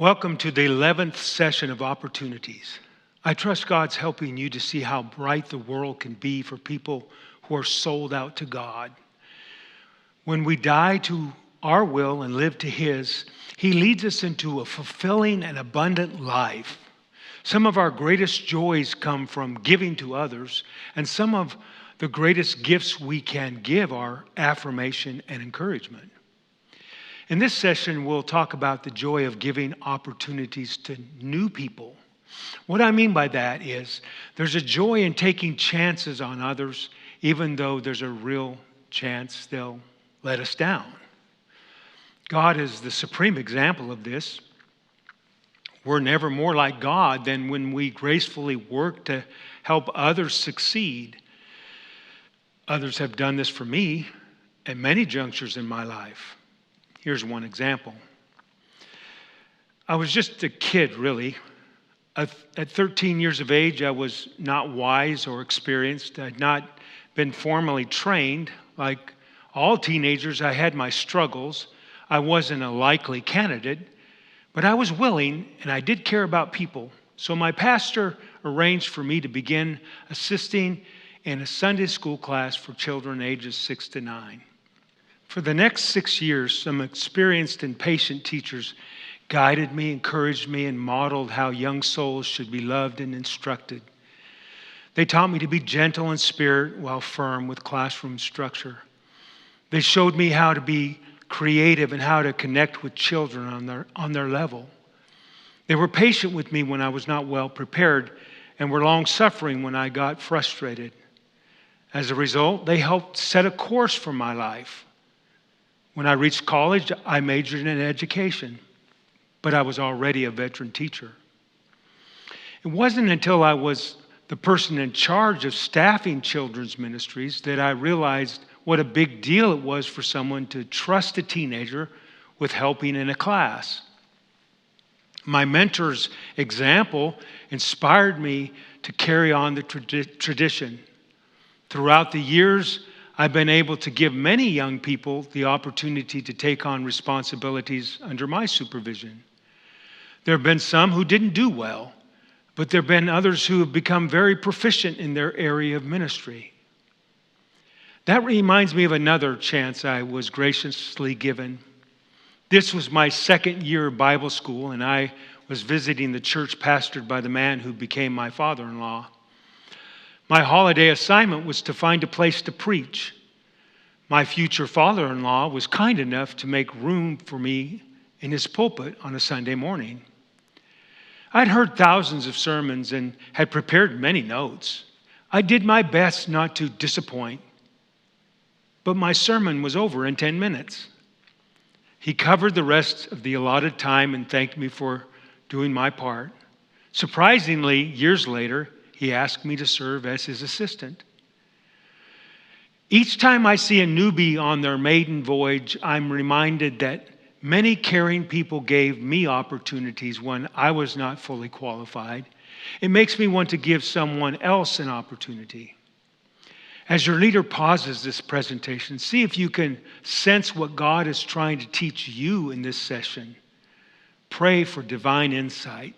Welcome to the 11th session of Opportunities. I trust God's helping you to see how bright the world can be for people who are sold out to God. When we die to our will and live to His, He leads us into a fulfilling and abundant life. Some of our greatest joys come from giving to others, and some of the greatest gifts we can give are affirmation and encouragement. In this session, we'll talk about the joy of giving opportunities to new people. What I mean by that is there's a joy in taking chances on others, even though there's a real chance they'll let us down. God is the supreme example of this. We're never more like God than when we gracefully work to help others succeed. Others have done this for me at many junctures in my life. Here's one example. I was just a kid, really. At 13 years of age, I was not wise or experienced. I'd not been formally trained. Like all teenagers, I had my struggles. I wasn't a likely candidate, but I was willing and I did care about people. So my pastor arranged for me to begin assisting in a Sunday school class for children ages 6 to 9. For the next 6 years, some experienced and patient teachers guided me, encouraged me, and modeled how young souls should be loved and instructed. They taught me to be gentle in spirit while firm with classroom structure. They showed me how to be creative and how to connect with children on their level. They were patient with me when I was not well prepared and were long-suffering when I got frustrated. As a result, they helped set a course for my life. When I reached college, I majored in education, but I was already a veteran teacher. It wasn't until I was the person in charge of staffing children's ministries that I realized what a big deal it was for someone to trust a teenager with helping in a class. My mentor's example inspired me to carry on the tradition. Throughout the years, I've been able to give many young people the opportunity to take on responsibilities under my supervision. There have been some who didn't do well, but there have been others who have become very proficient in their area of ministry. That reminds me of another chance I was graciously given. This was my second year of Bible school, and I was visiting the church pastored by the man who became my father-in-law. My holiday assignment was to find a place to preach. My future father-in-law was kind enough to make room for me in his pulpit on a Sunday morning. I'd heard thousands of sermons and had prepared many notes. I did my best not to disappoint, but my sermon was over in 10 minutes. He covered the rest of the allotted time and thanked me for doing my part. Surprisingly, years later, he asked me to serve as his assistant. Each time I see a newbie on their maiden voyage, I'm reminded that many caring people gave me opportunities when I was not fully qualified. It makes me want to give someone else an opportunity. As your leader pauses this presentation, see if you can sense what God is trying to teach you in this session. Pray for divine insight.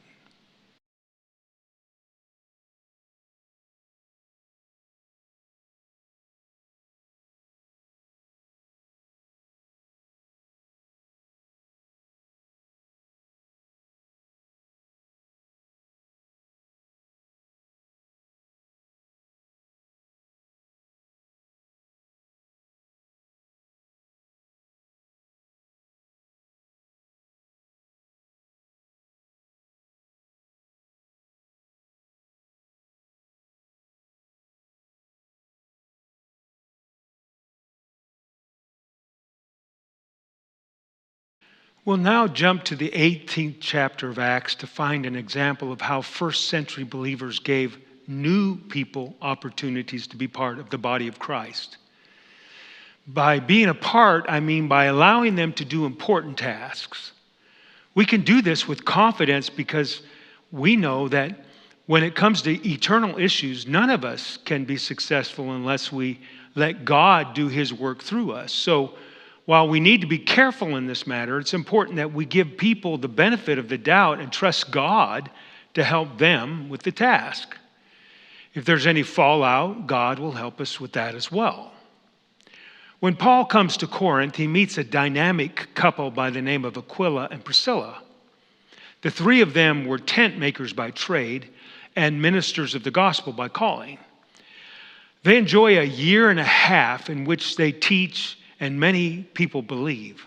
We'll now jump to the 18th chapter of Acts to find an example of how first century believers gave new people opportunities to be part of the body of Christ. By being a part, I mean by allowing them to do important tasks. We can do this with confidence because we know that when it comes to eternal issues, none of us can be successful unless we let God do His work through us. So while we need to be careful in this matter, it's important that we give people the benefit of the doubt and trust God to help them with the task. If there's any fallout, God will help us with that as well. When Paul comes to Corinth, he meets a dynamic couple by the name of Aquila and Priscilla. The three of them were tent makers by trade and ministers of the gospel by calling. They enjoy a year and a half in which they teach and many people believe.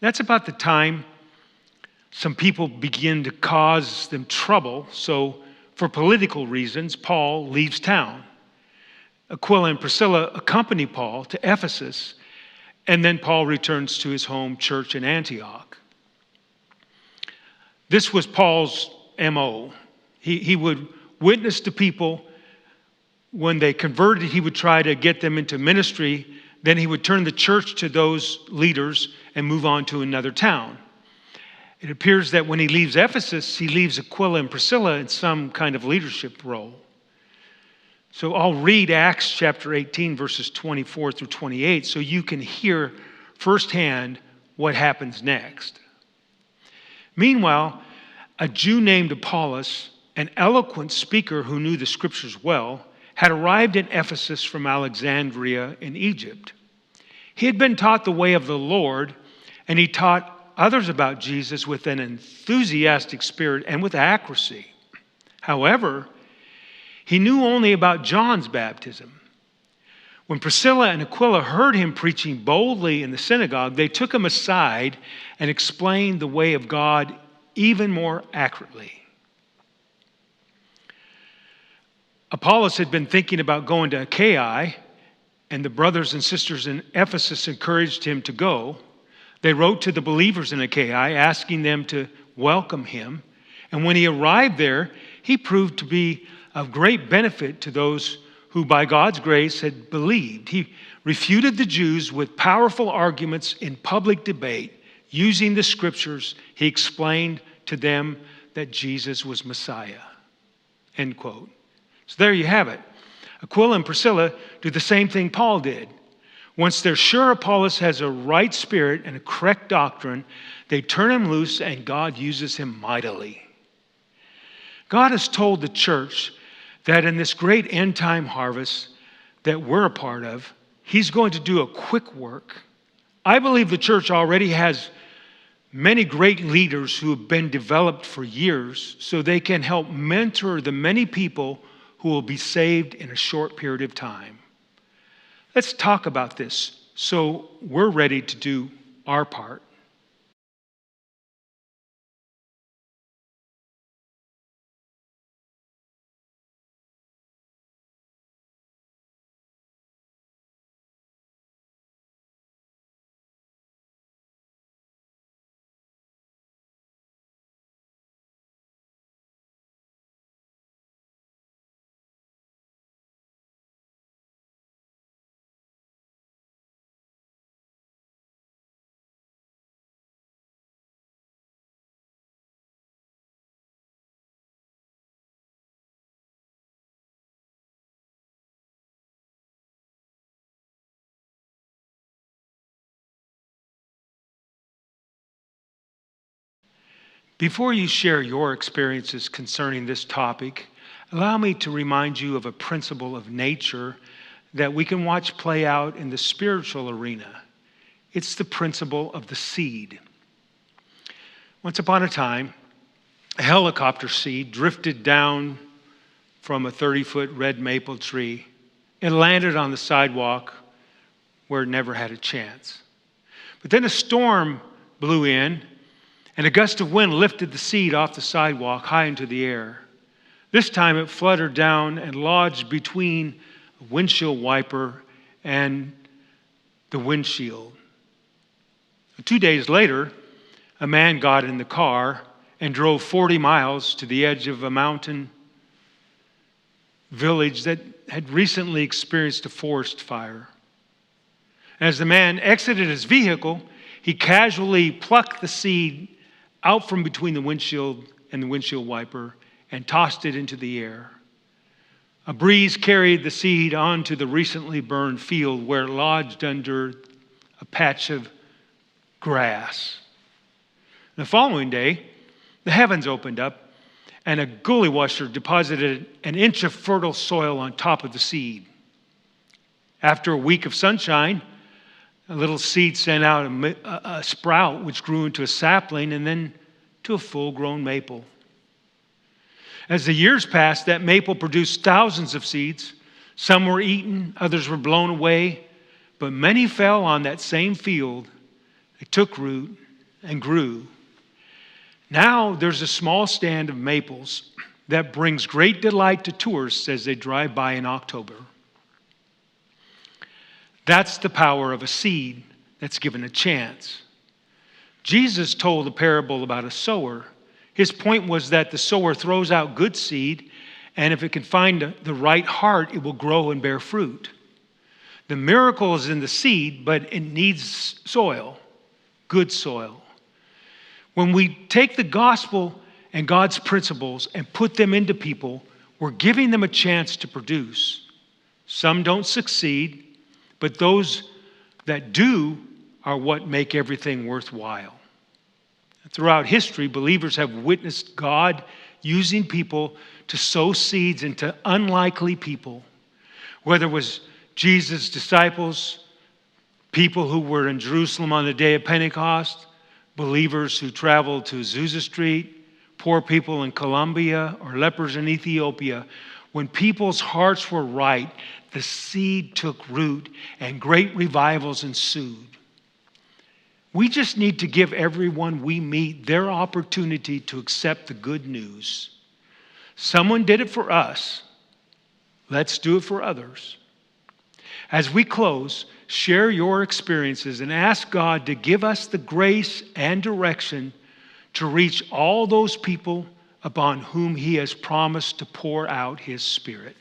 That's about the time some people begin to cause them trouble, so for political reasons, Paul leaves town. Aquila and Priscilla accompany Paul to Ephesus, and then Paul returns to his home church in Antioch. This was Paul's MO. He would witness to people. When they converted, he would try to get them into ministry. Then he would turn the church to those leaders and move on to another town. It appears that when he leaves Ephesus, he leaves Aquila and Priscilla in some kind of leadership role. So I'll read Acts chapter 18, verses 24 through 28, so you can hear firsthand what happens next. Meanwhile, a Jew named Apollos, an eloquent speaker who knew the scriptures well, had arrived in Ephesus from Alexandria in Egypt. He had been taught the way of the Lord, and he taught others about Jesus with an enthusiastic spirit and with accuracy. However, he knew only about John's baptism. When Priscilla and Aquila heard him preaching boldly in the synagogue, they took him aside and explained the way of God even more accurately. Apollos had been thinking about going to Achaia, and the brothers and sisters in Ephesus encouraged him to go. They wrote to the believers in Achaia, asking them to welcome him. And when he arrived there, he proved to be of great benefit to those who by God's grace had believed. He refuted the Jews with powerful arguments in public debate. Using the scriptures, he explained to them that Jesus was Messiah. End quote. So there you have it. Aquila and Priscilla do the same thing Paul did. Once they're sure Apollos has a right spirit and a correct doctrine, they turn him loose and God uses him mightily. God has told the church that in this great end-time harvest that we're a part of, he's going to do a quick work. I believe the church already has many great leaders who have been developed for years so they can help mentor the many people who will be saved in a short period of time. Let's talk about this so we're ready to do our part. Before you share your experiences concerning this topic, allow me to remind you of a principle of nature that we can watch play out in the spiritual arena. It's the principle of the seed. Once upon a time, a helicopter seed drifted down from a 30-foot red maple tree and landed on the sidewalk where it never had a chance. But then a storm blew in, and a gust of wind lifted the seed off the sidewalk high into the air. This time it fluttered down and lodged between a windshield wiper and the windshield. 2 days later, a man got in the car and drove 40 miles to the edge of a mountain village that had recently experienced a forest fire. As the man exited his vehicle, he casually plucked the seed out from between the windshield and the windshield wiper and tossed it into the air. A breeze carried the seed onto the recently burned field where it lodged under a patch of grass. The following day, the heavens opened up, and a gully washer deposited an inch of fertile soil on top of the seed. After a week of sunshine, a little seed sent out a sprout which grew into a sapling and then to a full-grown maple. As the years passed, that maple produced thousands of seeds. Some were eaten, others were blown away, but many fell on that same field. They took root and grew. Now there's a small stand of maples that brings great delight to tourists as they drive by in October. That's the power of a seed that's given a chance. Jesus told a parable about a sower. His point was that the sower throws out good seed, and if it can find the right heart, it will grow and bear fruit. The miracle is in the seed, but it needs soil, good soil. When we take the gospel and God's principles and put them into people, we're giving them a chance to produce. Some don't succeed, but those that do are what make everything worthwhile. Throughout history, believers have witnessed God using people to sow seeds into unlikely people. Whether it was Jesus' disciples, people who were in Jerusalem on the day of Pentecost, believers who traveled to Azusa Street, poor people in Colombia, or lepers in Ethiopia. When people's hearts were right, the seed took root and great revivals ensued. We just need to give everyone we meet their opportunity to accept the good news. Someone did it for us. Let's do it for others. As we close, share your experiences and ask God to give us the grace and direction to reach all those people upon whom He has promised to pour out His Spirit.